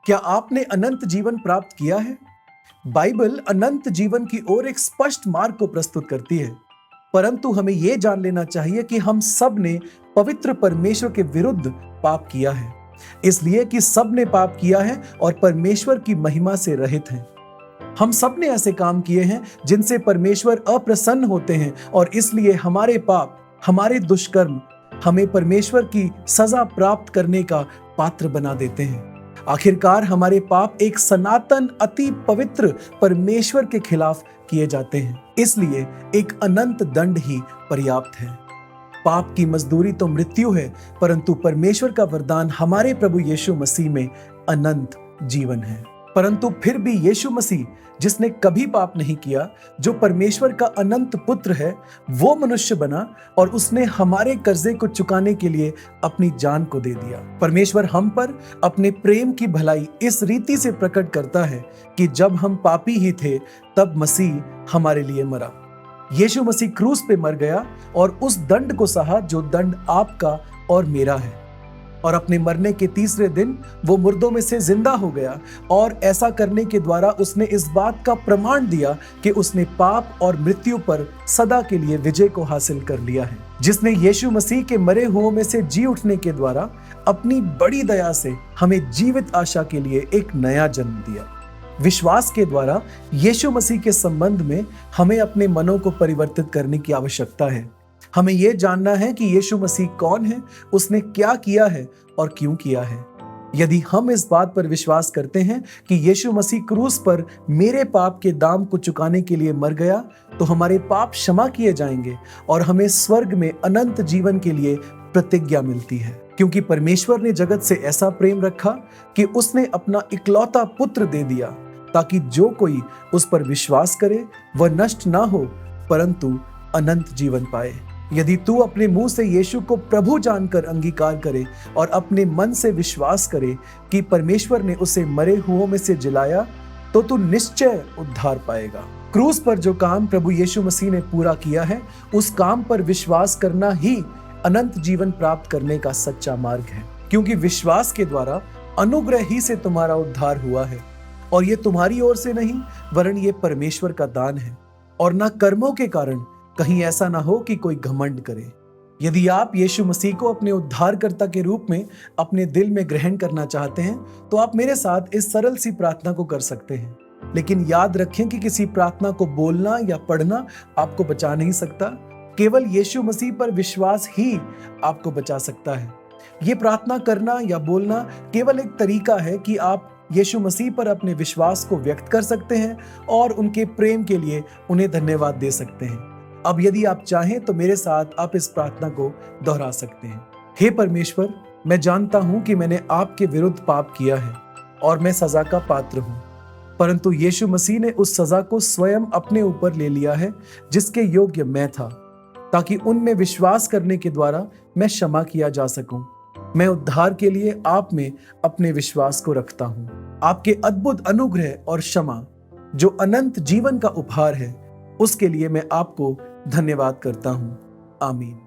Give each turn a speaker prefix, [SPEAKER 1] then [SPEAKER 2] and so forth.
[SPEAKER 1] क्या आपने अनंत जीवन प्राप्त किया है? बाइबल अनंत जीवन की ओर एक स्पष्ट मार्ग को प्रस्तुत करती है, परंतु हमें यह जान लेना चाहिए कि हम सब ने पवित्र परमेश्वर के विरुद्ध पाप किया है, इसलिए कि सब ने पाप किया है और परमेश्वर की महिमा से रहित हैं। हम सब ने ऐसे काम किए हैं जिनसे परमेश्वर अप्रसन्न होते हैं और इसलिए हमारे पाप, हमारे दुष्कर्म हमें परमेश्वर की सजा प्राप्त करने का पात्र बना देते हैं। आखिरकार हमारे पाप एक सनातन अति पवित्र परमेश्वर के खिलाफ किए जाते हैं, इसलिए एक अनंत दंड ही पर्याप्त है। पाप की मजदूरी तो मृत्यु है, परंतु परमेश्वर का वरदान हमारे प्रभु यीशु मसीह में अनंत जीवन है। परंतु फिर भी यीशु मसीह, जिसने कभी पाप नहीं किया, जो परमेश्वर का अनंत पुत्र है, वो मनुष्य बना और उसने हमारे कर्जे को चुकाने के लिए अपनी जान को दे दिया। परमेश्वर हम पर अपने प्रेम की भलाई इस रीति से प्रकट करता है कि जब हम पापी ही थे, तब मसीह हमारे लिए मरा। यीशु मसीह क्रूस पे मर गया और उस दंड को सहा जो दंड आपका और मेरा है, और अपने मरने के तीसरे दिन वो मुर्दों में से जिंदा हो गया। और ऐसा करने के द्वारा उसने इस बात का प्रमाण दिया कि उसने पाप और मृत्यु पर सदा के लिए विजय को हासिल कर लिया है। जिसने यीशु मसीह के मरे हुओं में से जी उठने के द्वारा अपनी बड़ी दया से हमें जीवित आशा के लिए एक नया जन्म दिया। विश्वास के द्वारा यीशु मसीह के संबंध में हमें अपने मनों को परिवर्तित करने की आवश्यकता है। हमें यह जानना है कि यीशु मसीह कौन है, उसने क्या किया है और क्यों किया है। यदि हम इस बात पर विश्वास करते हैं कि यीशु मसीह क्रूस पर मेरे पाप के दाम को चुकाने के लिए मर गया, तो हमारे पाप क्षमा किए जाएंगे और हमें स्वर्ग में अनंत जीवन के लिए प्रतिज्ञा मिलती है। क्योंकि परमेश्वर ने जगत से ऐसा प्रेम रखा कि उसने अपना इकलौता पुत्र दे दिया, ताकि जो कोई उस पर विश्वास करे वह नष्ट ना हो, परंतु अनंत जीवन पाए। यदि तू अपने मुंह से यीशु को प्रभु जानकर अंगीकार करे और अपने मन से विश्वास करे कि परमेश्वर ने उसे मरे हुओं में से जिलाया, तो तू निश्चय उद्धार पाएगा। क्रूस पर जो काम प्रभु यीशु मसीह ने पूरा किया है, उस काम पर विश्वास करना ही अनंत जीवन प्राप्त करने का सच्चा मार्ग है। क्योंकि विश्वास के द्वारा अनुग्रह ही से तुम्हारा उद्धार हुआ है, और ये तुम्हारी ओर से नहीं, वरन ये परमेश्वर का दान है, और न कर्मों के कारण, कहीं ऐसा ना हो कि कोई घमंड करे। यदि आप यीशु मसीह को अपने उद्धारकर्ता के रूप में अपने दिल में ग्रहण करना चाहते हैं, तो आप मेरे साथ इस सरल सी प्रार्थना को कर सकते हैं। लेकिन याद रखें कि किसी प्रार्थना को बोलना या पढ़ना आपको बचा नहीं सकता। केवल यीशु मसीह पर विश्वास ही आपको बचा सकता है। ये प्रार्थना करना या बोलना केवल एक तरीका है कि आप यीशु मसीह पर अपने विश्वास को व्यक्त कर सकते हैं और उनके प्रेम के लिए उन्हें धन्यवाद दे सकते हैं। अब यदि आप चाहें तो मेरे साथ आप इस प्रार्थना को दोहरा सकते हैं। हे परमेश्वर, मैं जानता हूं कि मैंने आपके विरुद्ध पाप किया है और मैं सजा का पात्र हूं, परंतु यीशु मसीह ने उस सजा को स्वयं अपने ऊपर ले लिया है जिसके योग्य मैं था, ताकि उनमें विश्वास करने के द्वारा मैं क्षमा किया जा सकूं। मैं उद्धार के लिए आप में अपने विश्वास को रखता हूं। आपके अद्भुत अनुग्रह और क्षमा, जो अनंत जीवन का उपहार है, उसके लिए मैं आपको धन्यवाद करता हूं। आमीन।